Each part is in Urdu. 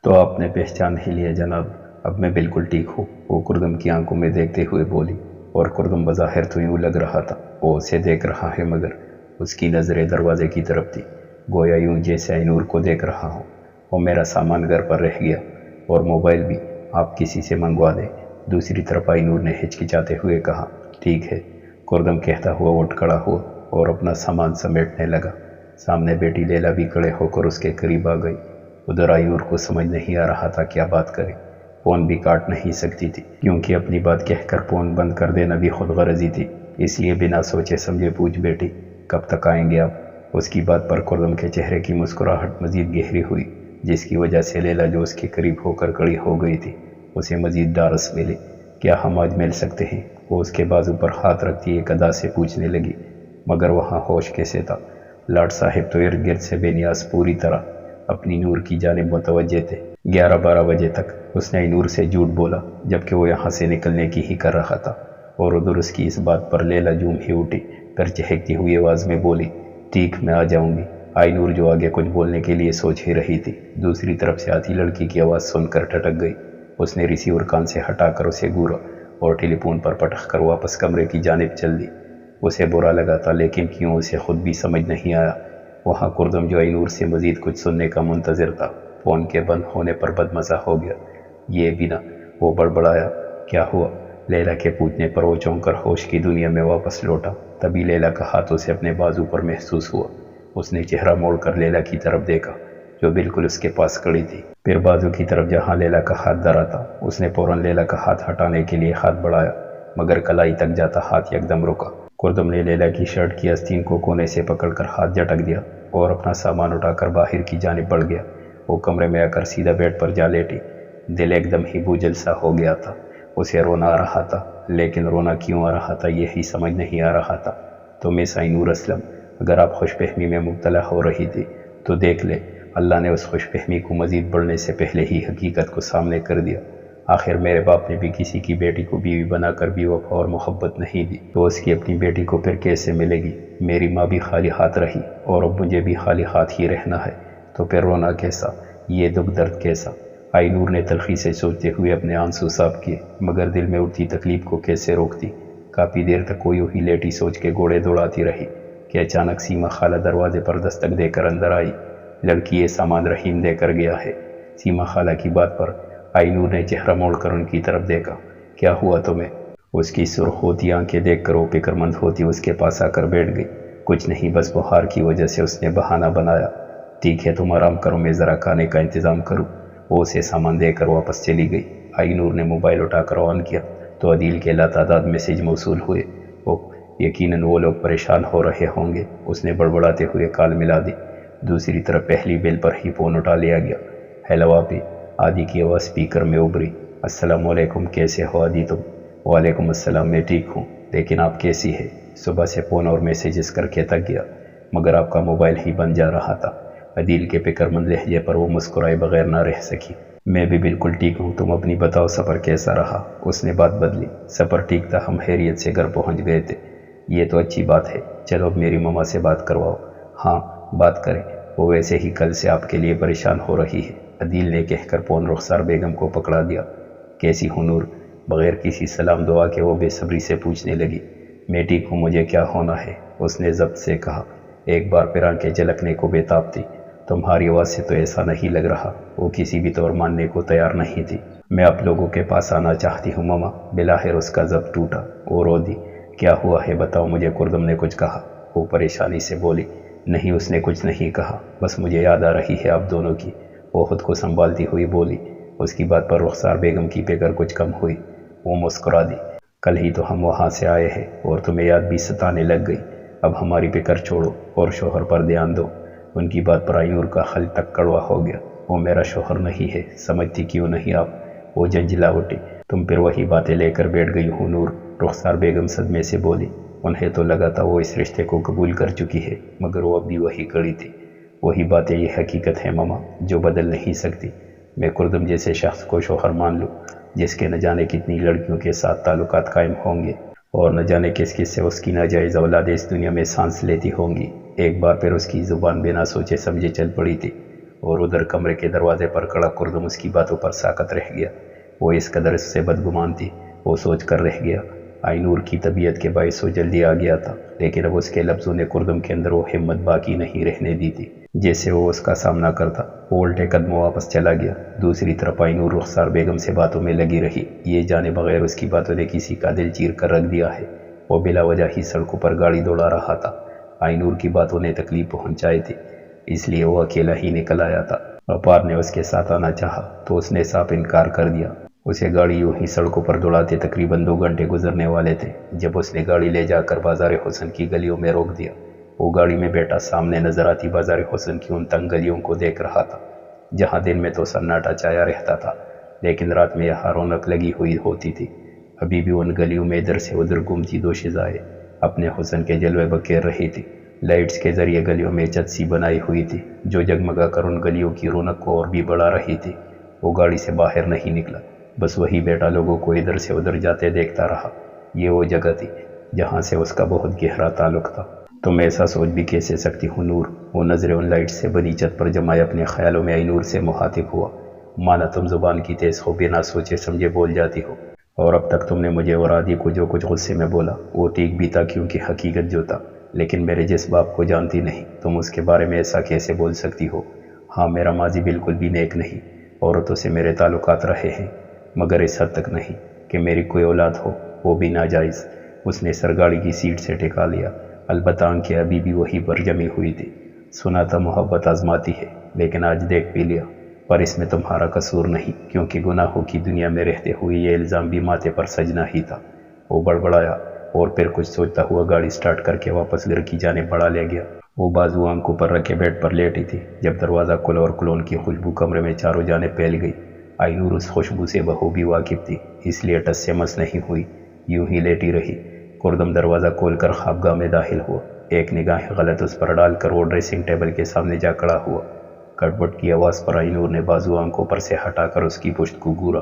تو آپ نے پہچان ہی لیا جناب، اب میں بالکل ٹھیک ہوں، وہ کردم کی آنکھوں میں دیکھتے ہوئے بولی۔ اور کردم بظاہر تو یوں لگ رہا تھا وہ اسے دیکھ رہا ہے، مگر اس کی نظریں دروازے کی طرف تھی، گویا یوں جیسے آئی نور کو دیکھ رہا ہو۔ وہ میرا سامان گھر پر رہ گیا اور موبائل بھی، آپ کسی سے منگوا دیں۔ دوسری طرف آئی نور نے ہچکچاتے ہوئے کہا۔ ٹھیک ہے، کردم کہتا ہوا اٹھ کھڑا ہوا اور اپنا سامان سمیٹنے لگا۔ سامنے بیٹی لیلا بھی کھڑے ہو کر اس کے قریب آ گئی۔ ادھر آئی نور کو سمجھ نہیں آ رہا تھا کیا بات کرے، فون بھی کاٹ نہیں سکتی تھی کیونکہ اپنی بات کہہ کر فون بند کر دینا بھی خود غرضی تھی، اس لیے بنا سوچے سمجھے پوچھ بیٹی کب تک آئیں گے آپ؟ اس کی بات پر کردم کے چہرے کی مسکراہٹ مزید گہری ہوئی، جس کی وجہ سے لیلا جو اس کے قریب ہو کر کھڑی ہو گئی تھی اسے مزید ڈھارس ملی۔ کیا ہم آج مل سکتے ہیں؟ وہ اس کے بازو پر ہاتھ رکھتی ایک ادا سے پوچھنے لگی، مگر وہاں ہوش کیسے تھا؟ لاٹ صاحب تو ارد گرد سے بے نیاز پوری طرح اپنی نور کی جانب متوجہ تھے۔ 11-12 بجے تک اس نے نور سے جھوٹ بولا، جبکہ وہ یہاں سے نکلنے کی ہی کر رہا تھا، اور ادھر اس کی اس بات پر لیلا جھوم ہی اٹھی، پھر چہکتی ہوئی آواز میں بولی، ٹھیک میں آ جاؤں گی۔ آئی نور جو آگے کچھ بولنے کے لیے سوچ ہی رہی تھی، دوسری طرف سے آتی لڑکی کی آواز سن کر ٹھٹک گئی۔ اس نے ریسیور کان سے ہٹا کر اسے گھورا اور ٹیلی فون پر پٹخ کر واپس کمرے کی جانب چل دی۔ اسے برا لگا تھا، لیکن کیوں اسے خود بھی سمجھ نہیں آیا۔ وہاں کردم جو آئی نور سے مزید کچھ سننے کا منتظر تھا، فون کے بند ہونے پر بدمزہ ہو گیا۔ یہ بھی نہ، وہ بڑبڑایا، کیا ہوا؟ لیلا کے پوچھنے پر وہ چونک کر ہوش کی دنیا میں واپس لوٹا۔ تبھی لیلا کا ہاتھ اسے اپنے بازو پر محسوس ہوا۔ اس نے چہرہ موڑ کر لیلا کی طرف دیکھا جو بالکل اس کے پاس کھڑی تھی، پھر بازو کی طرف جہاں لیلا کا ہاتھ دھرا تھا۔ اس نے فوراً لیلا کا ہاتھ ہٹانے کے لیے ہاتھ بڑھایا، مگر کلائی تک جاتا ہاتھ یکدم رکا۔ کردم نے لیلا کی شرٹ کی آستین کو کونے سے پکڑ کر ہاتھ جھٹک دیا اور اپنا سامان اٹھا کر باہر کی جانب بڑھ گیا۔ وہ کمرے میں آ کر سیدھا بیڈ پر جا لیٹی۔ دل ایک دم ہی بوجھل سا ہو گیا تھا۔ اسے رونا آ رہا تھا، لیکن رونا کیوں آ رہا تھا یہی سمجھ نہیں آ رہا تھا۔ تو مس آئی نور اسلم، اگر آپ خوش فہمی میں مبتلا ہو رہی تھی تو دیکھ لے، اللہ نے اس خوش فہمی کو مزید بڑھنے سے پہلے ہی حقیقت کو سامنے کر دیا۔ آخر میرے باپ نے بھی کسی کی بیٹی کو بیوی بنا کر بھی وفا اور محبت نہیں دی، تو اس کی اپنی بیٹی کو پھر کیسے ملے گی؟ میری ماں بھی خالی ہاتھ رہی اور اب مجھے بھی خالی ہاتھ ہی رہنا ہے، تو پھر رونا کیسا؟ یہ دکھ درد کیسا؟ آئی نور نے تلخی سے سوچتے ہوئے اپنے آنسو صاف کیے، مگر دل میں اٹھتی تکلیف کو کیسے روکتی؟ کافی دیر تک وہ یوں ہی لیٹی سوچ کے گھوڑے دوڑاتی رہی کہ اچانک سیما خالہ دروازے پر دستک دے کر اندر آئی۔ لڑکی یہ سامان رحیم دے کر گیا ہے۔ سیما خالہ کی بات پر آئی نور نے چہرہ موڑ کر ان کی طرف دیکھا۔ کیا ہوا تمہیں؟ اس کی سرخ ہوتی آنکھیں دیکھ کر وہ فکر مند ہوتی اس کے پاس آ کر بیٹھ گئی۔ کچھ نہیں، بس بخار کی وجہ سے اس نے بہانہ بنایا۔ ٹھیک ہے، تم آرام کرو، میں ذرا کھانے کا انتظام کروں۔ وہ اسے سامان دے کر واپس چلی گئی۔ آئی نور نے موبائل اٹھا کر آن کیا تو عدیل کے لاتعداد میسج موصول ہوئے۔ یقیناً وہ لوگ پریشان ہو رہے ہوں گے، اس نے بڑبڑاتے ہوئے کال ملا دی۔ دوسری طرف پہلی بیل پر ہی فون اٹھا لیا گیا۔ ہیلو آپی، عادی کی آواز اسپیکر میں ابھری۔ السلام علیکم، کیسے ہو عادی تم؟ وعلیکم السلام، میں ٹھیک ہوں، لیکن آپ کیسی ہے؟ صبح سے فون اور میسیجز کر کے تک گیا، مگر آپ کا موبائل ہی بند جا رہا تھا۔ عدیل کے فکر مند لہجے پر وہ مسکرائے بغیر نہ رہ سکی۔ میں بھی بالکل ٹھیک ہوں، تم اپنی بتاؤ، سفر کیسا رہا؟ اس نے بات بدلی۔ سفر ٹھیک تھا، ہم خیریت سے گھر پہنچ گئے تھے۔ یہ تو اچھی بات ہے، چلو اب میری ماما سے بات کرواؤ۔ ہاں بات کریں، وہ ویسے ہی کل سے آپ کے لیے پریشان ہو رہی ہے، عدیل نے کہہ کر فون رخسار بیگم کو پکڑا دیا۔ کیسی ہوں نور؟ بغیر کسی سلام دعا کے وہ بے صبری سے پوچھنے لگی۔ میں ٹھیک ہوں، مجھے کیا ہونا ہے؟ اس نے ضبط سے کہا، ایک بار پھر آنکھیں جھلکنے کو بےتاب تھی۔ تمہاری آواز سے تو ایسا نہیں لگ رہا۔ وہ کسی بھی طور ماننے کو تیار نہیں تھی۔ میں آپ لوگوں کے پاس آنا چاہتی ہوں ماما۔ بلاخر اس کا ضبط ٹوٹا، وہ رو دی۔ کیا ہوا ہے بتاؤ مجھے، کردم نے کچھ کہا؟ وہ پریشانی سے بولی۔ نہیں، اس نے کچھ نہیں کہا، بس مجھے یاد آ رہی ہے آپ دونوں کی، وہ خود کو سنبھالتی ہوئی بولی۔ اس کی بات پر رخسار بیگم کی فکر کچھ کم ہوئی، وہ مسکرا دی۔ کل ہی تو ہم وہاں سے آئے ہیں اور تمہیں یاد بھی ستانے لگ گئی۔ اب ہماری فکر چھوڑو اور شوہر پر دھیان دو۔ ان کی بات پر آئی نور کا خل تک کڑوا ہو گیا۔ وہ میرا شوہر نہیں ہے، سمجھتی کیوں نہیں آپ؟ وہ جھنجھلا اٹھی۔ تم پھر وہی باتیں لے کر بیٹھ گئی ہو نور، رخسار بیگم صدمے سے بولی۔ انہیں تو لگا تھا وہ اس رشتے کو قبول کر چکی ہے، مگر وہ اب بھی وہی کڑی تھی۔ وہی باتیں، یہ حقیقت ہے ماما جو بدل نہیں سکتی۔ میں کردم جیسے شخص کو شوہر مان لوں، جس کے نہ جانے کتنی لڑکیوں کے ساتھ تعلقات قائم ہوں گے اور نہ جانے کس کس سے اس کی ناجائز اولادیں اس دنیا میں سانس لیتی ہوں گی۔ ایک بار پھر اس کی زبان بنا سوچے سمجھے چل پڑی تھی۔ اور ادھر کمرے کے دروازے پر کڑا کردم اس کی باتوں پر ساکت رہ گیا۔ وہ اس قدر اس سے بدگمان تھی، وہ سوچ کر رہ گیا۔ آئی نور کی طبیعت کے باعث وہ جلدی آ گیا تھا، لیکن اب اس کے لفظوں نے کردم کے اندر وہ ہمت باقی نہیں رہنے دی تھی جیسے وہ اس کا سامنا کرتا۔ وہ الٹے قدموں واپس چلا گیا۔ دوسری طرف آئی نور رخسار بیگم سے باتوں میں لگی رہی، یہ جانے بغیر اس کی باتوں نے کسی کا دل چیر کر رکھ دیا ہے۔ وہ بلا وجہ ہی سڑکوں پر گاڑی دوڑا رہا تھا۔ آئی نور کی باتوں نے تکلیف پہنچائی تھی، اس لیے وہ اکیلا ہی نکل آیا تھا۔ اپار نے اس کے ساتھ آنا چاہا تو اس نے صاف انکار کر دیا۔ اسے گاڑی یوں ہی سڑکوں پر دوڑاتے تقریباً 2 گھنٹے گزرنے والے تھے جب اس نے گاڑی لے جا کر بازار حسن کی گلیوں میں روک دیا۔ وہ گاڑی میں بیٹھا سامنے نظر آتی بازار حسن کی ان تنگ گلیوں کو دیکھ رہا تھا جہاں دن میں تو سناٹا چھایا رہتا تھا، لیکن رات میں یہاں رونق لگی ہوئی ہوتی تھی۔ ابھی بھی ان گلیوں میں ادھر سے ادھر گھومتی دوشیزائیں اپنے حسن کے جلوے بکھیر رہی تھی۔ لائٹس کے ذریعے گلیوں میں چھت سی بنائی ہوئی تھی جو جگمگا کر ان گلیوں کی رونق کو اور بھی بڑھا رہی تھی۔ وہ گاڑی سے باہر نہیں نکلا، بس وہی بیٹا لوگوں کو ادھر سے ادھر جاتے دیکھتا رہا۔ یہ وہ جگہ تھی جہاں سے اس کا بہت گہرا تعلق تھا۔ تم ایسا سوچ بھی کیسے سکتی ہو نور؟ وہ نظریں ان لائٹ سے بنی چھت پر جمائے اپنے خیالوں میں آئی نور سے مخاطب ہوا۔ مانا تم زبان کی تیز ہو، بنا سوچے سمجھے بول جاتی ہو، اور اب تک تم نے مجھے اور عادی کو جو کچھ غصے میں بولا وہ ٹھیک بھی تھا کیونکہ حقیقت جو تھا، لیکن میرے جس باپ کو جانتی نہیں تم اس کے بارے میں ایسا کیسے بول سکتی ہو؟ ہاں، میرا ماضی بالکل بھی نیک نہیں، عورتوں سے میرے تعلقات رہے ہیں، مگر اس حد تک نہیں کہ میری کوئی اولاد ہو، وہ بھی ناجائز۔ اس نے سر گاڑی کی سیٹ سے ٹکا لیا، البتہ آنکھیں ابھی بھی وہی پر جمی ہوئی تھی۔ سنا تھا محبت آزماتی ہے، لیکن آج دیکھ بھی لیا، پر اس میں تمہارا قصور نہیں کیونکہ گناہوں کی دنیا میں رہتے ہوئے یہ الزام بھی ماتھے پر سجنا ہی تھا۔ وہ بڑبڑایا اور پھر کچھ سوچتا ہوا گاڑی سٹارٹ کر کے واپس گھر کی جانب بڑھا لے گیا۔ وہ بازو آنکھوں پر رکھے بیڈ پر لیٹی تھی جب دروازہ کھلا اور کلون کی خوشبو کمرے میں چاروں جانب پھیل گئی۔ آئی نور اس خوشبو سے بخوبی واقف تھی، اس لیے ٹس سے مس نہیں ہوئی، یوں ہی لیٹی رہی۔ کردم دروازہ کھول کر خوابگاہ میں داخل ہوا، ایک نگاہ غلط اس پر ڈال کر وہ ڈریسنگ ٹیبل کے سامنے جا کھڑا ہوا۔ کھٹپٹ کی آواز پر آئی نور نے بازو آنکھوں پر سے ہٹا کر اس کی پشت کو گھورا۔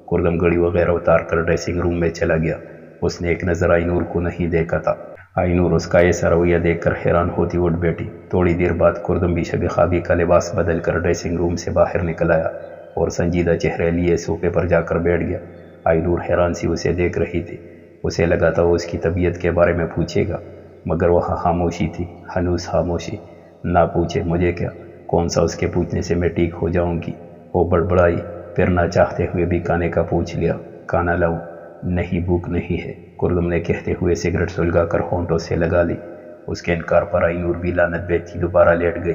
کردم گھڑی وغیرہ اتار کر ڈریسنگ روم میں چلا گیا۔ اس نے ایک نظر آئی نور کو نہیں دیکھا تھا۔ آئی نور اس کا ایسا رویہ دیکھ کر حیران ہوتی اٹھ بیٹھی۔ تھوڑی دیر بعد کردم بھی شب خوابی کا لباس بدل کر ڈریسنگ روم سے باہر نکل آیا اور سنجیدہ چہرے لیے صوفے پر جا کر بیٹھ گیا۔ آئی نور حیران سی اسے دیکھ رہی تھی۔ اسے لگا تھا وہ اس کی طبیعت کے بارے میں پوچھے گا، مگر وہاں خاموشی تھی، ہنوز خاموشی۔ نہ پوچھے مجھے کیا، کون سا اس کے پوچھنے سے میں ٹھیک ہو جاؤں گی؟ وہ بڑبڑائی، پھر نہ چاہتے ہوئے بھی کھانے کا پوچھ لیا۔ کھانا لاؤں؟ نہیں، بھوک نہیں ہے، کردم نے کہتے ہوئے سگریٹ سلگا کر ہونٹوں سے لگا لی۔ اس کے انکار پر آئی نور بھی لعنت بیچتی دوبارہ لیٹ گئی،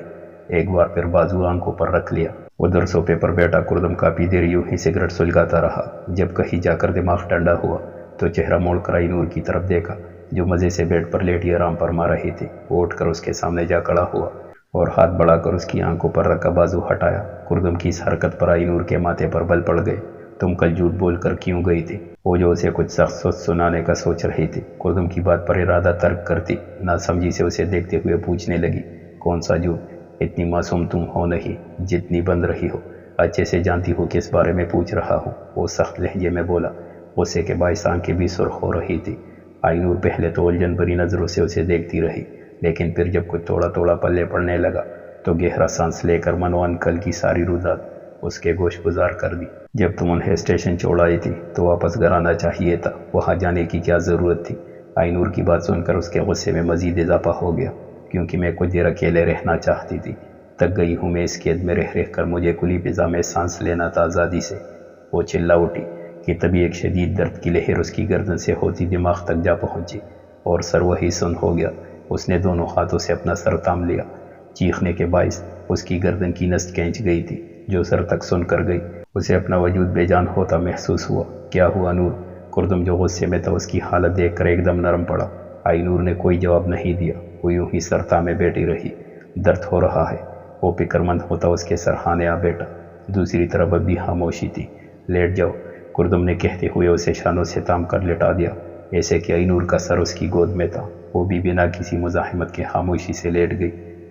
ایک بار پھر بازو آنکھوں پر رکھ لیا۔ ادھر صوفے پر بیٹھا کردم کافی دیر یوں ہی سگریٹ سلگاتا رہا۔ جب کہیں جا کر دماغ ٹھنڈا ہوا تو چہرہ موڑ کر آئی نور کی طرف دیکھا جو مزے سے بیڈ پر لیٹی آرام فرما رہی تھی۔ وہ اٹھ کر اس کے سامنے جا کھڑا ہوا اور ہاتھ بڑھا کر اس کی آنکھوں پر رکھا بازو ہٹایا۔ کردم کی اس حرکت پر آئی نور کے ماتھے پر بل پڑ گئے۔ تم کل جھوٹ بول کر کیوں گئی تھی؟ وہ جو اسے کچھ سخت سوچ سنانے کا سوچ رہی تھی، کردم کی بات پر ارادہ ترک کرتی نہ سمجھی سے اسے دیکھتے ہوئے پوچھنے لگی، کون سا جھوٹ؟ اتنی معصوم تم ہو نہیں جتنی بن رہی ہو، اچھے سے جانتی ہو کس بارے میں پوچھ رہا ہوں، وہ سخت لہجے میں بولا۔ غصے کے باعث آنکھیں بھی سرخ ہو رہی تھی۔ آئی نور پہلے تو الجھن بھری نظروں سے اسے دیکھتی رہی، لیکن پھر جب کچھ تھوڑا تھوڑا پلے پڑنے لگا تو گہرا سانس لے کر منوان کل کی ساری روزات اس کے گوش گزار کر دی۔ جب تم انہیں اسٹیشن چھوڑ آئی تھی تو واپس گھر آنا چاہیے تھا، وہاں جانے کی کیا ضرورت تھی؟ آئی نور کی بات سن کر اس کے غصے میں مزید اضافہ ہو گیا، کیونکہ میں کچھ دیر اکیلے رہنا چاہتی تھی، تک گئی ہوں میں اس قید میں رہ کر، مجھے کھلی فضا میں سانس لینا تھا آزادی سے۔ وہ چلا اٹھی کہ تبھی ایک شدید درد کی لہر اس کی گردن سے ہوتی دماغ تک جا پہنچی اور سر وہی سن ہو گیا۔ اس نے دونوں ہاتھوں سے اپنا سر تھام لیا۔ چیخنے کے باعث اس کی گردن کی نس کھینچ گئی تھی جو سر تک سن کر گئی۔ اسے اپنا وجود بے جان ہوتا محسوس ہوا۔ کیا ہوا نور؟ کردم جو غصے میں تھا اس کی حالت دیکھ کر ایک دم نرم پڑا۔ آئی نور نے کوئی جواب نہیں دیا، وہ یوں ہی سر تھامے بیٹھی رہی۔ درد ہو رہا ہے، وہ فکر مند ہوتا اس کے سرہانے آ بیٹھا۔ دوسری طرف اب بھی خاموشی تھی۔ لیٹ جاؤ، کردم نے کہتے ہوئے اسے شانوں سے تام کر لٹا دیا، ایسے کہ آئی نور کا سر اس کی گود میں تھا۔ وہ بھی بنا کسی مزاحمت کے خاموشی سے لیٹ گئی۔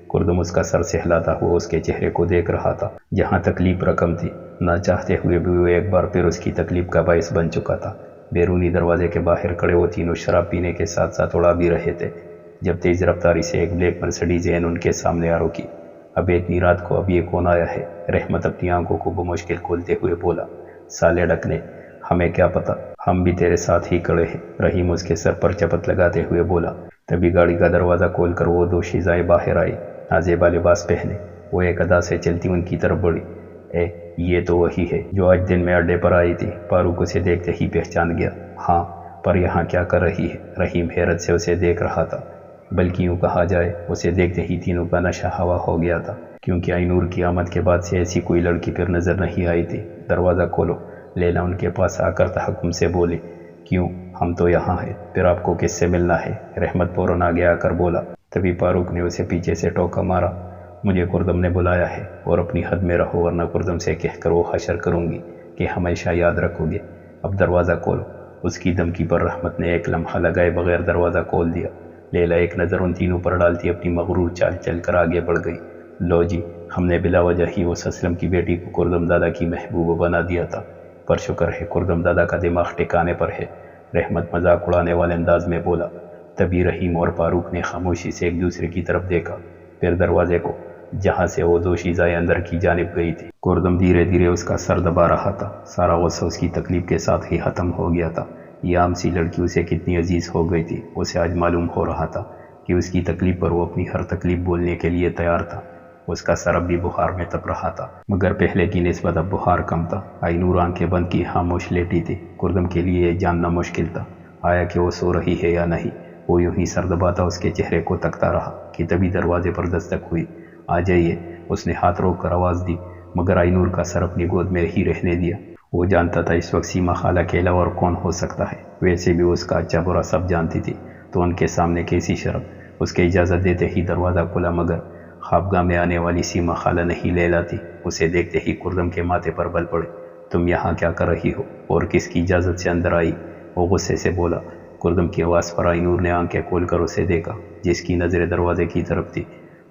کردم اس کا سر سہلاتا ہوا اس کے چہرے کو دیکھ رہا تھا جہاں تکلیف رقم تھی۔ نہ چاہتے ہوئے بھی وہ ایک بار پھر اس کی تکلیف کا باعث بن چکا تھا۔ بیرونی دروازے کے باہر کھڑے وہ تینوں شراب پینے کے ساتھ ساتھ اڑا بھی رہے تھے جب تیز رفتاری سے ایک بلیک مرسڈیز وین ان کے سامنے آ رکی۔ اب اتنی رات کو اب یہ کون آیا ہے؟ رحمت اپنی آنکھوں کو بمشکل کھولتے ہوئے بولا۔ سالے ڈکنے، ہمیں کیا پتا، ہم بھی تیرے ساتھ ہی کھڑے ہیں، رحیم اس کے سر پر چپت لگاتے ہوئے بولا۔ تبھی گاڑی کا دروازہ کھول کر وہ دو شیزائیں باہر آئی، نازیبا لباس پہنے۔ وہ ایک ادا سے چلتی ان کی طرف بڑھی۔ اے، یہ تو وہی ہے جو آج دن میں اڈے پر آئی تھی۔ فاروق اسے دیکھتے ہی پہچان گیا۔ ہاں، پر یہاں کیا کر رہی ہے؟ رحیم حیرت سے اسے دیکھ رہا تھا، بلکہ یوں کہا جائے اسے دیکھتے ہی تینوں کا نشہ ہوا ہو گیا تھا، کیونکہ آئینور کی آمد کے بعد سے ایسی کوئی لڑکی پھر نظر نہیں آئی تھی۔ دروازہ کھولو، لیلا ان کے پاس آ کر تحکم سے بولی۔ کیوں، ہم تو یہاں ہیں، پھر آپ کو کس سے ملنا ہے؟ رحمت فوراً آگے آ کر بولا۔ تبھی فاروق نے اسے پیچھے سے ٹوکا مارا۔ مجھے کردم نے بلایا ہے، اور اپنی حد میں رہو ورنہ کردم سے کہہ کر وہ حشر کروں گی کہ ہمیشہ یاد رکھو گے۔ اب دروازہ کھولو۔ اس کی دھمکی پر رحمت نے ایک لمحہ لگائے بغیر دروازہ کھول دیا۔ لیلا ایک نظر ان تینوں پر ڈالتی اپنی مغرور چال چل کر آگے بڑھ گئی۔ لو جی، ہم نے بلا وجہ ہی اس اسلم کی بیٹی کو کردم دادا کی محبوبہ بنا دیا تھا، پر شکر ہے کردم دادا کا دماغ ٹھکانے پر ہے، رحمت مذاق اڑانے والے انداز میں بولا۔ تبھی رحیم اور فاروق نے خاموشی سے ایک دوسرے کی طرف دیکھا، پھر دروازے کو، جہاں سے وہ دو شیزائیں اندر کی جانب گئی تھی۔ کردم دھیرے دھیرے اس کا سر دبا رہا تھا، سارا غصہ اس کی تکلیف کے ساتھ ہی ختم ہو گیا تھا۔ یہ عام سی لڑکی اسے کتنی عزیز ہو گئی تھی، اسے آج معلوم ہو رہا تھا کہ اس کی تکلیف پر وہ اپنی ہر تکلیف بولنے کے لیے تیار تھا۔ اس کا سر اب بھی بخار میں تپ رہا تھا، مگر پہلے کی نسبت اب بخار کم تھا۔ آئینور آنکھیں بند کی خاموش لیٹی تھی۔ کردم کے لیے یہ جاننا مشکل تھا آیا کہ وہ سو رہی ہے یا نہیں۔ وہ یوں ہی سر دباتا اس کے چہرے کو تکتا رہا کہ تبھی دروازے پر دستک ہوئی۔ آ جائیے، اس نے ہاتھ روک کر آواز دی، مگر آئینور کا سر اپنی گود میں ہی رہنے دیا۔ وہ جانتا تھا اس وقت سیما خالہ کے علاوہ اور کون ہو سکتا ہے، ویسے بھی اس کا اچھا برا سب جانتی تھی، تو ان کے سامنے کیسی شرم۔ اس کے اجازت دیتے ہی دروازہ کھلا، مگر خوابگاہ میں آنے والی سیما خالہ نہیں لیلا تھی۔ اسے دیکھتے ہی کردم کے ماتھے پر بل پڑے۔ تم یہاں کیا کر رہی ہو اور کس کی اجازت سے اندر آئی؟ وہ غصے سے بولا۔ کردم کی آواز پر آئینور نے آنکھیں کھول کر اسے دیکھا، جس کی نظریں دروازے کی طرف تھی۔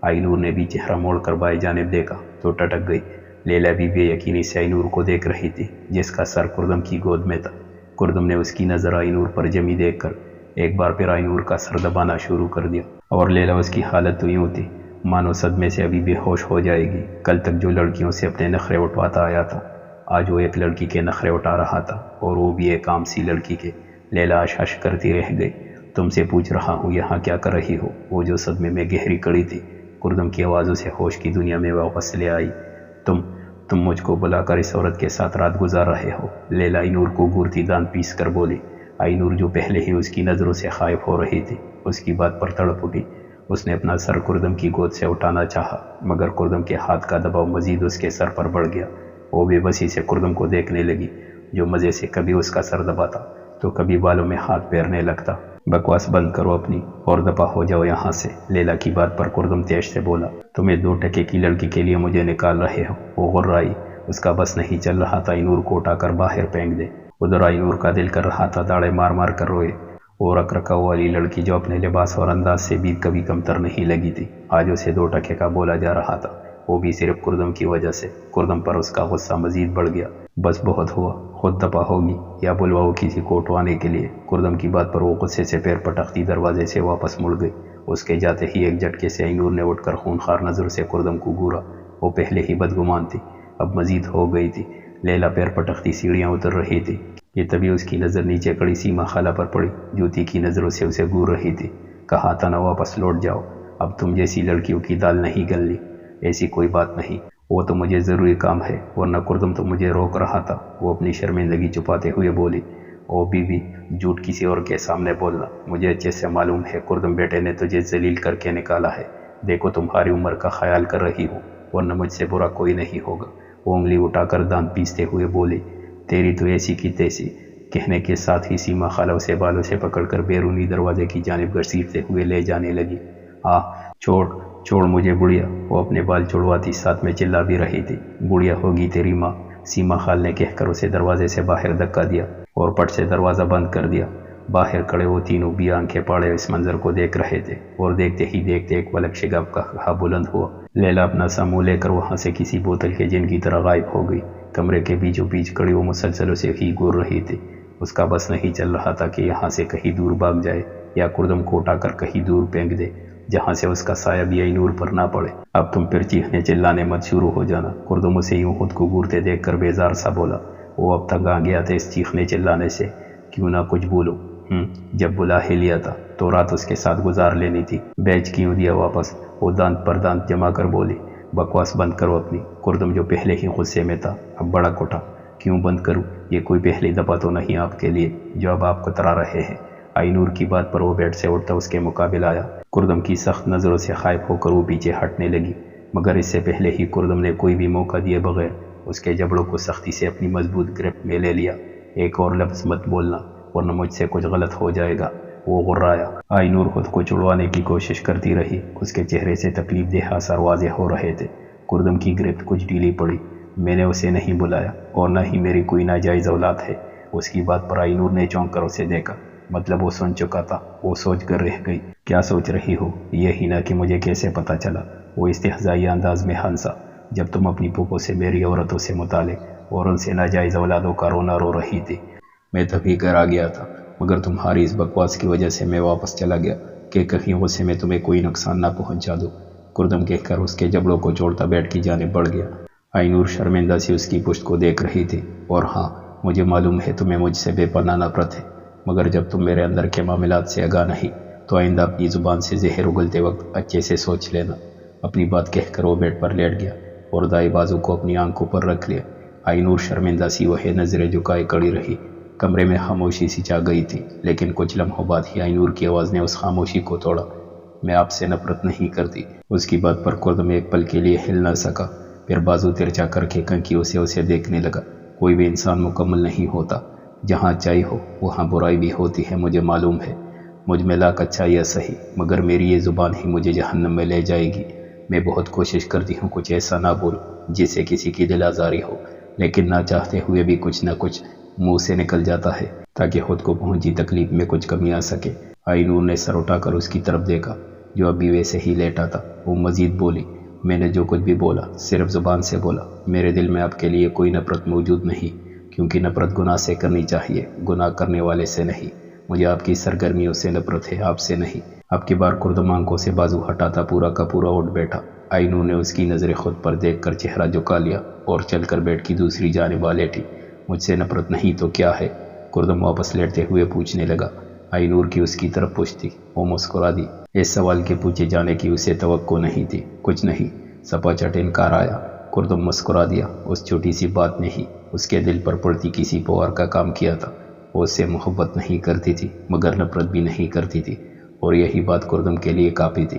آئینور نے بھی چہرہ موڑ کر بائیں جانب دیکھا تو ٹٹک گئی۔ لیلا بھی بے یقینی سے آئینور کو دیکھ رہی تھی، جس کا سر کردم کی گود میں تھا۔ کردم نے اس کی نظر آئینور پر جمی دیکھ کر ایک بار پھر آئینور کا سر دبانا شروع کر دیا، اور لیلا اس کی حالت تو یوں تھی مانو صدمے سے ابھی بے ہوش ہو جائے گی۔ کل تک جو لڑکیوں سے اپنے نخرے اٹھواتا آیا تھا، آج وہ ایک لڑکی کے نخرے اٹھا رہا تھا، اور وہ بھی ایک عام سی لڑکی کے۔ لیلا اشش کرتی رہ گئی۔ تم سے پوچھ رہا ہوں یہاں کیا کر رہی ہو؟ وہ جو صدمے میں گہری کڑی تھی، کردم کی آوازوں سے ہوش کی دنیا میں واپس لے آئی۔ تم مجھ کو بلا کر اس عورت کے ساتھ رات گزار رہے ہو؟ لیلا آئینور کو گورتی دان پیس کر بولی۔ آئینور جو پہلے ہی اس کی نظروں سے خائف ہو رہی تھی، اس کی بات پر تڑپ اٹھی۔ اس نے اپنا سر کردم کی گود سے اٹھانا چاہا، مگر کردم کے ہاتھ کا دباؤ مزید اس کے سر پر بڑھ گیا۔ وہ بے بسی سے کردم کو دیکھنے لگی، جو مزے سے کبھی اس کا سر دباتا تو کبھی بالوں میں ہاتھ پھیرنے لگتا۔ بکواس بند کرو اپنی اور دفع ہو جاؤ یہاں سے، لیلا کی بات پر کردم تیش سے بولا۔ تمہیں 2 ٹکے کی لڑکی کے لیے مجھے نکال رہے ہو؟ وہ غرائی، اس کا بس نہیں چل رہا تھا آئینور کو اٹھا کر باہر پھینک دے۔ ادھر آئینور کا دل کر رہا تھا داڑے مار مار کر روئے۔ وہ رکھ رکھاؤ والی لڑکی جو اپنے لباس اور انداز سے بھی کبھی کمتر نہیں لگی تھی، آج اسے 2 ٹکے کا بولا جا رہا تھا، وہ بھی صرف کردم کی وجہ سے۔ کردم پر اس کا غصہ مزید بڑھ گیا۔ بس بہت ہوا، خود دفع ہوگی یا بلواؤ کسی کو اٹھوانے کے لیے؟ کردم کی بات پر وہ غصے سے پیر پٹکتی دروازے سے واپس مڑ گئی۔ اس کے جاتے ہی ایک جھٹکے سے آئینور نے اٹھ کر خونخوار نظر سے کردم کو گھورا۔ وہ پہلے ہی بدگمان تھی، اب مزید ہو گئی تھی۔ لیلا پیر پٹکتی سیڑھیاں اتر رہی تھی کہ تبھی اس کی نظر نیچے کڑی سیما خالہ پر پڑی، جو تیکھی نظروں سے اسے گھور رہی تھی۔ کہا تھا نہ واپس لوٹ جاؤ، اب تم جیسی لڑکیوں کی دال نہیں گلنی۔ ایسی کوئی بات نہیں، وہ تو مجھے ضروری کام ہے، ورنہ کردم تو مجھے روک رہا تھا۔ وہ اپنی شرمندگی چھپاتے ہوئے بولی۔ او بیوی، جھوٹ کسی اور کے سامنے بولنا، مجھے اچھے سے معلوم ہے کردم بیٹے نے تجھے ذلیل کر کے نکالا ہے۔ دیکھو تمہاری عمر کا خیال کر رہی ہوں، ورنہ مجھ سے برا کوئی نہیں ہوگا۔ وہ انگلی اٹھا کر دانت پیستے ہوئے بولی۔ تیری تو ایسی کی تیسی، کہنے کے ساتھ ہی سیما خالہ اسے بالوں سے پکڑ کر بیرونی دروازے کی جانب گھسیٹتے ہوئے لے جانے لگی۔ چھوڑ مجھے بڑھیا، وہ اپنے بال چھڑواتی ساتھ میں چلا بھی رہی تھی۔ بڑھیا ہوگی تیری ماں، سیما خال نے کہہ کر اسے دروازے سے باہر دھکا دیا اور پٹ سے دروازہ بند کر دیا۔ باہر کھڑے وہ تینوں بھی آنکھیں پاڑے اس منظر کو دیکھ رہے تھے، اور دیکھتے ہی دیکھتے ایک پلک شگاف کا کہا بلند ہوا۔ لیلا اپنا سا منہ لے کر وہاں سے کسی بوتل کے جن کی طرح غائب ہو گئی۔ کمرے کے بیچوں بیچ کھڑی وہ مسلسل اسے ہی گور رہی تھی۔ اس کا بس نہیں چل رہا تھا کہ یہاں سے کہیں دور بھاگ جائے یا کردم کو اٹھا کر کہیں دور پھینک دے۔ جہاں سے اس کا سایہ بھی نور پر نہ پڑے۔ اب تم پھر چیخنے چلانے مت شروع ہو جانا۔ کردم اسے یوں خود کو گورتے دیکھ کر بیزار سا بولا۔ وہ اب تنگ آ گیا تھا اس چیخنے چلانے سے۔ کیوں نہ کچھ بولو؟ جب بلا ہی لیا تھا تو رات اس کے ساتھ گزار لینی تھی، بیچ کیوں دیا واپس؟ وہ دانت پر دانت جما کر بولی۔ بکواس بند کرو اپنی۔ کردم جو پہلے ہی غصے میں تھا اب بڑا کٹا۔ کیوں بند کروں؟ یہ کوئی پہلی دفعہ تو نہیں آپ کے لیے جو اب آپ کترا رہے ہیں۔ نور کی بات پر وہ بیٹھ سے اٹھتا اس کے مقابل آیا۔ کردم کی سخت نظروں سے خائف ہو کر وہ پیچھے ہٹنے لگی، مگر اس سے پہلے ہی کردم نے کوئی بھی موقع دیے بغیر اس کے جبڑوں کو سختی سے اپنی مضبوط گرپ میں لے لیا۔ ایک اور لفظ مت بولنا ورنہ مجھ سے کچھ غلط ہو جائے گا، وہ غرایا۔ نور خود کو چھڑوانے کی کوشش کرتی رہی، اس کے چہرے سے تکلیف دہ آثار واضح ہو رہے تھے۔ کردم کی گرفت کچھ ڈھیلی پڑی۔ میں نے اسے نہیں بلایا اور نہ ہی میری کوئی ناجائز اولاد ہے۔ اس کی بات پر نور نے چونک کر اسے دیکھا، مطلب وہ سن چکا تھا۔ وہ سوچ کر رہ گئی۔ کیا سوچ رہی ہو؟ یہی نہ کہ مجھے کیسے پتا چلا؟ وہ استہزائی انداز میں ہنسا۔ جب تم اپنی پھوپھو سے میری عورتوں سے متعلق اور ان سے ناجائز اولادوں کا رونا رو رہی تھی، میں تبھی گھر آ گیا تھا، مگر تمہاری اس بکواس کی وجہ سے میں واپس چلا گیا کہ کہیں غصے میں تمہیں کوئی نقصان نہ پہنچا دوں۔ کردم کہہ کر اس کے جبڑوں کو جوڑتا بیٹھ کی جانب بڑھ گیا۔ نور شرمندہ سی اس کی پشت کو دیکھ رہی تھی۔ اور ہاں، مجھے معلوم ہے تمہیں مجھ سے بے پناہ نفرت ہے، مگر جب تم میرے اندر کے معاملات سے آگاہ نہیں تو آئندہ اپنی زبان سے زہر اگلتے وقت اچھے سے سوچ لینا۔ اپنی بات کہہ کر وہ بیڈ پر لیٹ گیا اور دائیں بازو کو اپنی آنکھوں پر رکھ لیا۔ نور شرمندہ سی وہ نظریں جھکائے کڑی رہی۔ کمرے میں خاموشی سی چھا گئی تھی، لیکن کچھ لمحوں بعد ہی نور کی آواز نے اس خاموشی کو توڑا۔ میں آپ سے نفرت نہیں کرتی۔ اس کی بات پر کردم ایک پل کے لیے ہل نہ سکا، پھر بازو ترچا کر کے کنکیوں سے اسے دیکھنے لگا۔ کوئی بھی انسان مکمل نہیں ہوتا، جہاں اچائی ہو وہاں برائی بھی ہوتی ہے، مجھے معلوم ہے۔ مجھ میں لاکھ اچھا یا صحیح، مگر میری یہ زبان ہی مجھے جہنم میں لے جائے گی۔ میں بہت کوشش کرتی ہوں کچھ ایسا نہ بولوں جس سے کسی کی دل آزاری ہو، لیکن نہ چاہتے ہوئے بھی کچھ نہ کچھ منہ سے نکل جاتا ہے تاکہ خود کو پہنچی تکلیف میں کچھ کمی آ سکے۔ نور نے سر اٹھا کر اس کی طرف دیکھا جو اب بھی ویسے ہی لیٹا تھا۔ وہ مزید بولی، میں نے جو کچھ بھی بولا صرف زبان سے بولا۔ میرے دل میں آپ کے لیے کوئی نفرت موجود نہیں، کیونکہ نفرت گناہ سے کرنی چاہیے، گناہ کرنے والے سے نہیں۔ مجھے آپ کی سرگرمیوں سے نفرت ہے، آپ سے نہیں۔ اب کی بار کردم آنکھوں سے بازو ہٹاتا پورا کا پورا اٹھ بیٹھا۔ نور نے اس کی نظریں خود پر دیکھ کر چہرہ جھکا لیا اور چل کر بیڈ کی دوسری جانب آ لیٹی۔ مجھ سے نفرت نہیں تو کیا ہے؟ کردم واپس لیٹتے ہوئے پوچھنے لگا۔ نور کی اس کی طرف پوچھ تھی۔ وہ مسکرا دی۔ اس سوال کے پوچھے جانے کی اسے توقع نہیں تھی۔ کچھ نہیں، سپا چٹ انکار آیا۔ کردم مسکرا دیا۔ اس چھوٹی سی بات نے ہی اس کے دل پر پڑتی کسی پوار کا کام کیا تھا۔ وہ اس سے محبت نہیں کرتی تھی مگر نفرت بھی نہیں کرتی تھی، اور یہی بات کردم کے لیے کافی تھی۔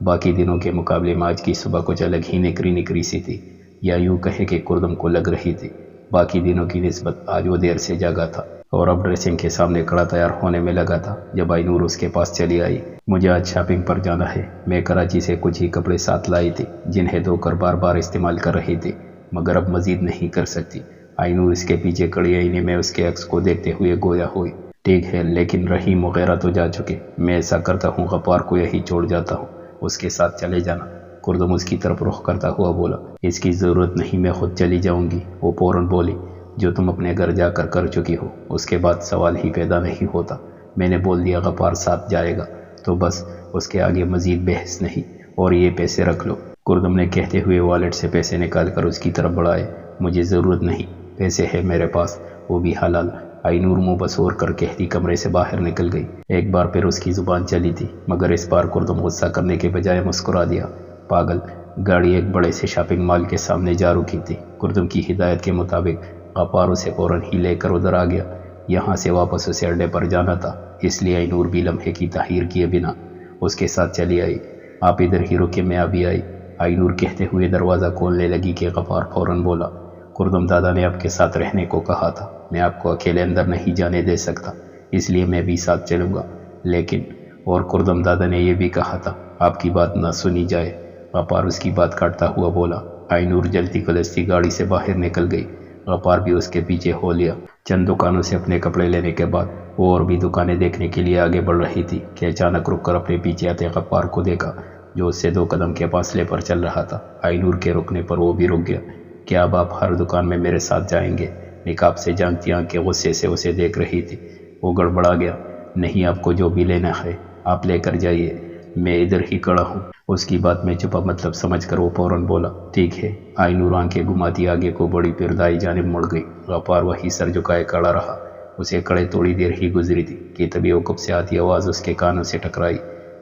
باقی دنوں کے مقابلے میں آج کی صبح کچھ الگ ہی نکری نکری سی تھی، یا یوں کہے کہ کردم کو لگ رہی تھی باقی دنوں کی نسبت آج وہ دیر سے جاگا تھا اور اب ڈریسنگ کے سامنے کھڑا تیار ہونے میں لگا تھا جب نور اس کے پاس چلی آئی۔ مجھے آج شاپنگ پر جانا ہے۔ میں کراچی سے کچھ ہی کپڑے ساتھ لائی تھی جنہیں دھو کر بار بار استعمال کر رہی تھی، مگر اب مزید نہیں کر سکتی۔ نور اس کے پیچھے کڑی آئینے میں اس کے عکس کو دیکھتے ہوئے گویا ہوئی۔ ٹھیک ہے، لیکن رحیم وغیرہ تو جا چکے، میں ایسا کرتا ہوں غفار کو یہی چھوڑ جاتا ہوں، اس کے ساتھ چلے جانا۔ کردم اس کی طرف رخ کرتا ہوا بولا۔ اس کی ضرورت نہیں، میں خود چلی جاؤں گی۔ وہ فوراً بولی، جو تم اپنے گھر جا کر چکی ہو اس کے بعد سوال ہی پیدا نہیں ہوتا۔ میں نے بول دیا غفار ساتھ جائے گا تو بس، اس کے آگے مزید بحث نہیں۔ اور یہ پیسے رکھ لو۔ کردم نے کہتے ہوئے والیٹ سے پیسے نکال کر اس کی طرف بڑھائے۔ مجھے ضرورت نہیں، پیسے ہے میرے پاس، وہ بھی حلال۔ نور منہ بسور کر کہتی کمرے سے باہر نکل گئی۔ ایک بار پھر اس کی زبان چلی تھی، مگر اس بار کردم غصہ کرنے کے بجائے مسکرا دیا۔ پاگل، گاڑی ایک بڑے سے شاپنگ مال کے سامنے جا رکی تھی۔ کردم کی ہدایت کے مطابق غفار اسے فوراً ہی لے کر ادھر آ گیا۔ یہاں سے واپس اسے اڈے پر جانا تھا، اس لیے نور بھی لمحے کی تاخیر کیے بنا اس کے ساتھ چلی آئی۔ آپ ادھر ہی رکے، میں ابھی آئی، نور کہتے ہوئے دروازہ کھولنے لگی کہ غفار فوراً بولا، کردم دادا نے آپ کے ساتھ رہنے کو کہا تھا، میں آپ کو اکیلے اندر نہیں جانے دے سکتا، اس لیے میں بھی ساتھ چلوں گا۔ لیکن اور کردم دادا نے یہ بھی کہا تھا آپ کی بات نہ سنی جائے۔ غفار اس کی بات کاٹتا ہوا بولا۔ نور جلتی کلستی گاڑی سے باہر نکل گئی۔ غفار بھی اس کے پیچھے ہو لیا۔ چند دکانوں سے اپنے کپڑے لینے کے بعد وہ اور بھی دکانیں دیکھنے کے لیے آگے بڑھ رہی تھی کہ اچانک رک کر اپنے پیچھے آتے غفار کو دیکھا جو اس سے 2 قدم کے فاصلے پر چل رہا تھا۔ نور کے رکنے پر وہ بھی رک گیا۔ کیا اب آپ ہر دکان میں میرے ساتھ جائیں گے؟ نقاب سے جانتی آنکھیں غصے سے اسے دیکھ رہی تھی۔ وہ گڑبڑا گیا۔ نہیں، آپ کو جو بھی لینا ہے آپ لے کر جائیے، میں ادھر ہی کڑا ہوں۔ اس کی بات میں چھپا مطلب سمجھ کر وہ فوراً بولا ٹھیک ہے۔ آئی نور آنکھیں گھماتی آگے کو بڑی پھر دائیں جانب مڑ گئی۔ غفار وہی سر جھکائے کڑا رہا۔ اسے کڑے تھوڑی دیر ہی گزری تھی کہ تبھی عقب سے آتی آواز اس کے کانوں سے ٹکرائی،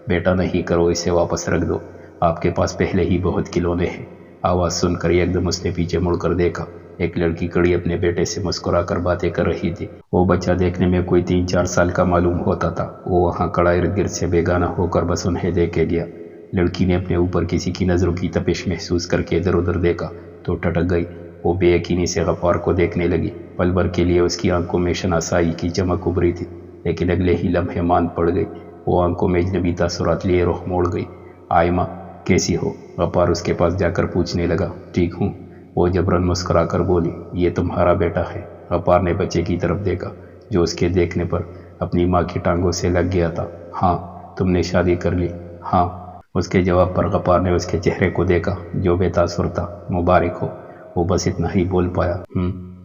بیٹا نہیں کرو، اسے واپس رکھ دو، آپ کے پاس پہلے ہی بہت کھلونے ہیں۔ آواز سن کر ایک دم اس نے پیچھے مڑ کر دیکھا، ایک لڑکی کڑی اپنے بیٹے سے مسکرا کر باتیں کر رہی تھی۔ وہ بچہ دیکھنے میں کوئی 3-4 سال کا معلوم ہوتا تھا۔ وہ وہاں کڑا ارد گرد سے بیگانہ ہو کر بس انہیں دیکھے گیا۔ لڑکی نے اپنے اوپر کسی کی نظروں کی تپش محسوس کر کے ادھر ادھر دیکھا تو ٹٹک گئی۔ وہ بے یقینی سے غفار کو دیکھنے لگی۔ پل بھر کے لیے اس کی آنکھوں میں شناسائی کی چمک ابھری تھی، لیکن اگلے ہی لمحے ماند پڑ گئی۔ وہ آنکھوں میں اجنبی تاثرات لیے رخ موڑ گئی۔ آئمہ کیسی ہو؟ غفار اس کے پاس جا کر پوچھنے لگا۔ ٹھیک ہوں، وہ جبراً مسکرا کر بولی۔ یہ تمہارا بیٹا ہے؟ غفار نے بچے کی طرف دیکھا جو اس کے دیکھنے پر اپنی ماں کی ٹانگوں سے لگ گیا تھا۔ ہاں۔ تم نے شادی کر لی؟ ہاں۔ اس کے جواب پر غفار نے اس کے چہرے کو دیکھا جو بے تاثر تھا۔ مبارک ہو، وہ بس اتنا ہی بول پایا۔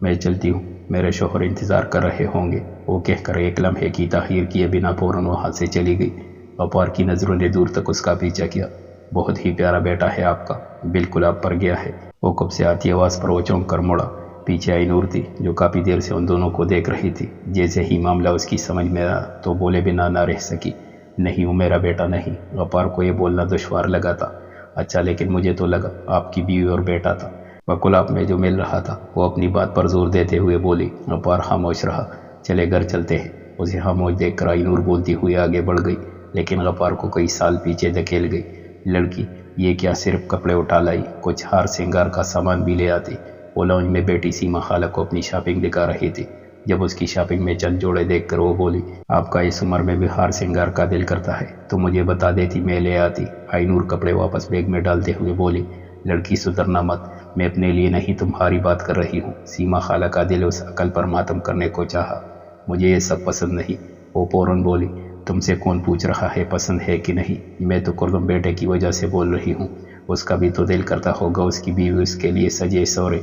میں چلتی ہوں، میرے شوہر انتظار کر رہے ہوں گے، وہ کہہ کر ایک لمحے کی تاخیر کیے بنا فوراً وہاں سے چلی گئی۔ غفار کی نظروں نے دور تک اس کا پیچھا کیا۔ بہت ہی پیارا بیٹا ہے آپ کا، بالکل آپ پر گیا ہے۔ وہ کب سے آتی آواز پر وہ چونک کر مڑا۔ پیچھے آئی نور تھی جو کافی دیر سے ان دونوں کو دیکھ رہی تھی۔ جیسے ہی معاملہ اس کی سمجھ میں آیا تو بولے بنا نہ رہ سکی۔ نہیں، وہ میرا بیٹا نہیں۔ غفار کو یہ بولنا دشوار لگا تھا۔ اچھا، لیکن مجھے تو لگا آپ کی بیوی اور بیٹا تھا۔ وکلاپ میں جو مل رہا تھا۔ وہ اپنی بات پر زور دیتے ہوئے بولی۔ غفار خاموش رہا۔ چلے گھر چلتے ہیں۔ اسے خاموش دیکھ کر آئی نور بولتی ہوئی آگے بڑھ گئی، لیکن غفار کو کئی سال پیچھے دھکیل گئی۔ لڑکی یہ کیا صرف کپڑے اٹھا لائی، کچھ ہار سنگار کا سامان بھی لے آتی۔ وہ لاؤنج میں بیٹی سیما خالہ کو اپنی شاپنگ دکھا رہی تھی۔ جب اس کی شاپنگ میں چند جوڑے دیکھ کر وہ بولی، آپ کا اس عمر میں بھی ہار سنگار کا دل کرتا ہے تو مجھے بتا دیتی، میں لے آتی۔ آئی نور کپڑے واپس بیگ میں ڈالتے ہوئے بولی، لڑکی سدھرنا مت، میں اپنے لیے نہیں تمہاری بات کر رہی ہوں۔ سیما خالہ کا دل اس عقل پر ماتم کرنے کو چاہا۔ مجھے یہ سب پسند نہیں، وہ فوراً بولی۔ تم سے کون پوچھ رہا ہے پسند ہے کہ نہیں؟ میں تو کردم بیٹے کی وجہ سے بول رہی ہوں۔ اس کا بھی تو دل کرتا ہوگا اس کی بیوی اس کے لیے سجے سورے۔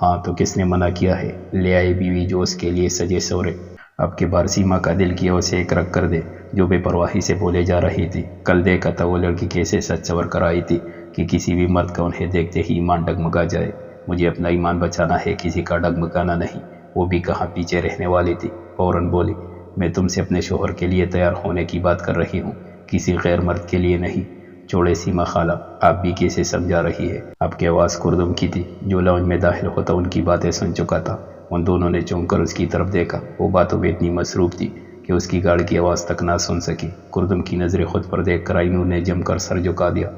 ہاں تو کس نے منع کیا ہے؟ لے آئے بیوی جو اس کے لیے سجے سورے۔ اب کے بار سیما کا دل کیا اسے ایک رکھ کر دے جو بے پرواہی سے بولے جا رہی تھی۔ کل دیکھا تھا وہ لڑکی کیسے سچ سور کر آئی تھی کہ کسی بھی مرد کا انہیں دیکھتے ہی ایمان ڈگمگا جائے۔ مجھے اپنا ایمان بچانا ہے، کسی کا ڈگمگانا نہیں۔ وہ بھی کہاں پیچھے رہنے والی تھی، فوراً بولی، میں تم سے اپنے شوہر کے لیے تیار ہونے کی بات کر رہی ہوں، کسی غیر مرد کے لیے نہیں۔ چھوڑے سیما خالہ، آپ بھی کیسے سمجھا رہی ہے؟ آپ کی آواز کردم کی تھی جو لاؤنج میں داخل ہوتا ان کی باتیں سن چکا تھا۔ ان دونوں نے چونک کر اس کی طرف دیکھا۔ وہ باتوں میں اتنی مصروف تھی کہ اس کی گاڑی کی آواز تک نہ سن سکی۔ کردم کی نظریں خود پر دیکھ کر آئی نور نے جم کر سر جھکا دیا۔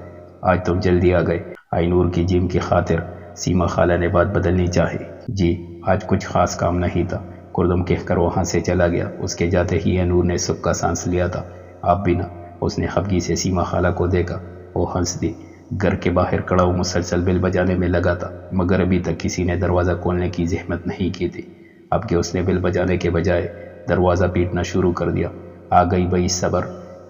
آج تم جلدی آ گئے؟ آئی نور کی جم کی خاطر سیما خالہ نے بات بدلنی چاہی۔ جی، آج کچھ خاص کام نہیں تھا، کردم کہہ کر وہاں سے چلا گیا۔ اس کے جاتے ہی آئی نور نے سکھ کا سانس لیا تھا۔ آپ بھی نہ؟ اس نے خفگی سے سیما خالہ کو دیکھا۔ وہ ہنس دی۔ گھر کے باہر کڑا وہ مسلسل بیل بجانے میں لگا تھا، مگر ابھی تک کسی نے دروازہ کھولنے کی زحمت نہیں کی تھی۔ اب کہ اس نے بیل بجانے کے بجائے دروازہ پیٹنا شروع کر دیا۔ آ گئی بھئی صبر،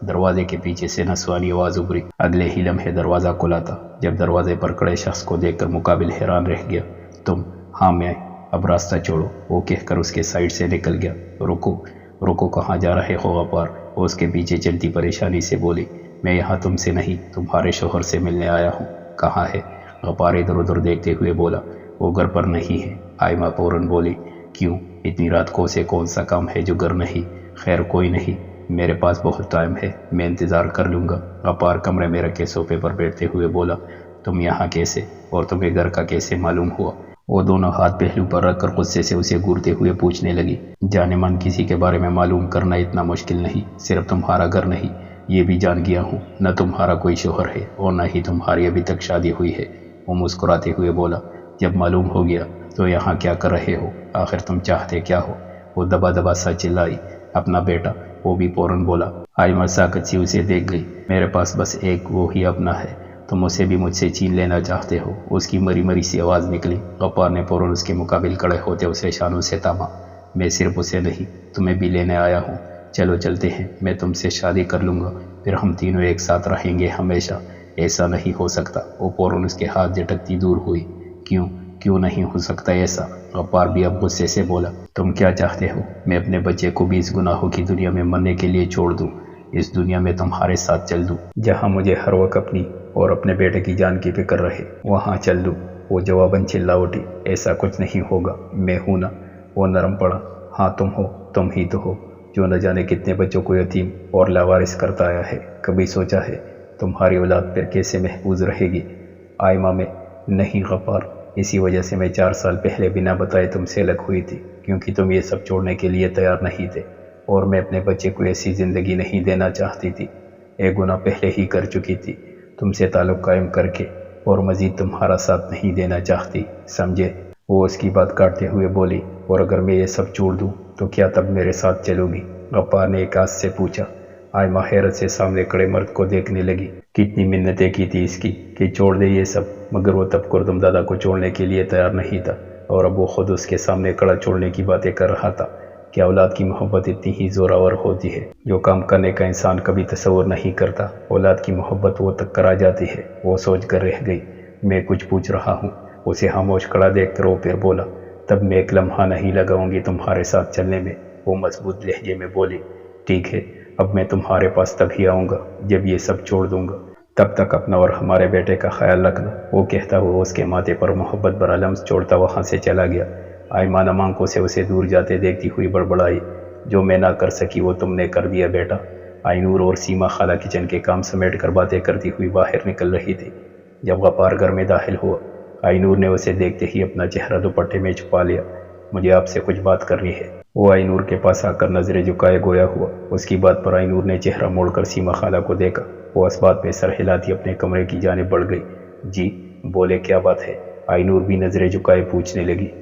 دروازے کے پیچھے سے نسوانی آواز ابھری۔ اگلے ہی لمحے دروازہ کھلا تھا جب دروازے پر کھڑے شخص کو دیکھ کر مقابل حیران رہ گیا۔ تم؟ ہاں میں، اب راستہ چھوڑو، وہ کہہ کر اس کے سائڈ سے نکل گیا۔ رکو، رکو، کہاں جا رہے ہو غفار؟ وہ اس کے پیچھے چلتی پریشانی سے بولی۔ میں یہاں تم سے نہیں، تمہارے شوہر سے ملنے آیا ہوں۔ کہاں ہے؟ غفار ادھر ادھر دیکھتے ہوئے بولا۔ وہ گھر پر نہیں ہے۔ آئمہ فوراً بولی۔ کیوں؟ اتنی رات کو اسے کون سا کام ہے جو گھر نہیں؟ خیر کوئی نہیں، میرے پاس بہت ٹائم ہے، میں انتظار کر لوں گا۔ غفار کمرے میں رکھے صوفے پر بیٹھتے ہوئے بولا۔ تم یہاں کیسے، اور تمہیں گھر کا کیسے معلوم ہوا؟ وہ دونوں ہاتھ پہلو پر رکھ کر غصے سے اسے گھورتے ہوئے پوچھنے لگی۔ جانے من کسی کے بارے میں معلوم کرنا اتنا مشکل نہیں، صرف تمہارا گھر نہیں، یہ بھی جان گیا ہوں، نہ تمہارا کوئی شوہر ہے اور نہ ہی تمہاری ابھی تک شادی ہوئی ہے۔ وہ مسکراتے ہوئے بولا۔ جب معلوم ہو گیا تو یہاں کیا کر رہے ہو؟ آخر تم چاہتے کیا ہو؟ وہ دبا دبا سا چلائی۔ اپنا بیٹا، وہ بھی فوراً بولا۔ آئمہ ساکت سی اسے دیکھ گئی۔ میرے پاس بس ایک وہ ہی اپنا ہے، تم اسے بھی مجھ سے چھین لینا چاہتے ہو؟ اس کی مری مری سی آواز نکلی۔ غفار نے فوراً اس کے مقابل کھڑے ہوتے اسے شانوں سے تاما۔ میں صرف اسے نہیں، تمہیں بھی لینے آیا ہوں۔ چلو چلتے ہیں، میں تم سے شادی کر لوں گا، پھر ہم تینوں ایک ساتھ رہیں گے ہمیشہ۔ ایسا نہیں ہو سکتا۔ وہ فوراً اس کے ہاتھ جھٹکتی دور ہوئی۔ کیوں نہیں ہو سکتا ایسا؟ غفار بھی اب غصے سے بولا۔ تم کیا چاہتے ہو؟ میں اپنے بچے کو 20 گناہوں کی دنیا میں مرنے کے لیے چھوڑ دوں؟ اس دنیا میں تمہارے ساتھ چل دوں، جہاں مجھے ہر وقت اپنی اور اپنے بیٹے کی جان کی فکر رہے، وہاں چل دوں۔ وہ جواباً چلا اٹھی، ایسا کچھ نہیں ہوگا، میں ہوں نا۔ وہ نرم پڑا، ہاں تم ہو، تم ہی تو ہو جو نہ جانے کتنے بچوں کو یتیم اور لاوارث کرتا آیا ہے۔ کبھی سوچا ہے تمہاری اولاد پھر کیسے محفوظ رہے گی؟ آئمہ میں نہیں غفار، اسی وجہ سے میں 4 سال پہلے بنا بتائے تم سے الگ ہوئی تھی، کیونکہ تم یہ سب چھوڑنے کے لیے تیار نہیں تھے، اور میں اپنے بچے کو ایسی زندگی نہیں دینا چاہتی تھی۔ ایک گناہ پہلے ہی کر چکی تھی، تم سے تعلق قائم کر کے، اور مزید تمہارا ساتھ نہیں دینا چاہتی، سمجھے؟ وہ اس کی بات کاٹتے ہوئے بولی، اور اگر میں یہ سب چھوڑ دوں تو کیا تب میرے ساتھ چلو گی؟ غفار نے ایک آس سے پوچھا۔ آئمہ حیرت سے سامنے کھڑے مرد کو دیکھنے لگی۔ کتنی منتیں کی تھی اس کی کہ چھوڑ دے یہ سب، مگر وہ تب کردم دادا کو چھوڑنے کے لیے تیار نہیں تھا، اور اب وہ خود اس کے سامنے کھڑا چھوڑنے کی باتیں کر رہا تھا۔ کیا اولاد کی محبت اتنی ہی زوراور ہوتی ہے؟ جو کام کرنے کا انسان کبھی تصور نہیں کرتا، اولاد کی محبت وہ تک کرا جاتی ہے۔ وہ سوچ کر رہ گئی۔ میں کچھ پوچھ رہا ہوں۔ اسے خاموش کھڑا دیکھ کر وہ پھر بولا، تب میں ایک لمحہ نہیں لگاؤں گی تمہارے ساتھ چلنے میں۔ وہ مضبوط لہجے میں بولی، ٹھیک ہے، اب میں تمہارے پاس تب ہی آؤں گا جب یہ سب چھوڑ دوں گا، تب تک اپنا اور ہمارے بیٹے کا خیال رکھنا۔ وہ کہتا ہوا اس کے ماتھے پر محبت بھرا لمس چھوڑتا وہاں سے چلا گیا۔ آئمہ نم آنکھوں سے اسے دور جاتے دیکھتی ہوئی بڑبڑائی، جو میں نہ کر سکی وہ تم نے کر دیا بیٹا۔ آئی نور اور سیما خالہ کچن کے کام سمیٹ کر باتیں کرتی ہوئی باہر نکل رہی تھی۔ جب غفار گھر میں داخل ہوا، آئی نور نے اسے دیکھتے ہی اپنا چہرہ دوپٹے میں چھپا لیا۔ مجھے آپ سے کچھ بات کرنی ہے۔ وہ آئی نور کے پاس آ کر نظریں جھکائے گویا ہوا۔ اس کی بات پر آئی نور نے چہرہ موڑ کر سیما خالہ کو دیکھا۔ وہ اس بات پہ سر ہلاتی اپنے کمرے کی جانب بڑھ گئی۔ جی بولے، کیا بات ہے؟ آئی نور بھی نظریں جھکائے پوچھنے لگی۔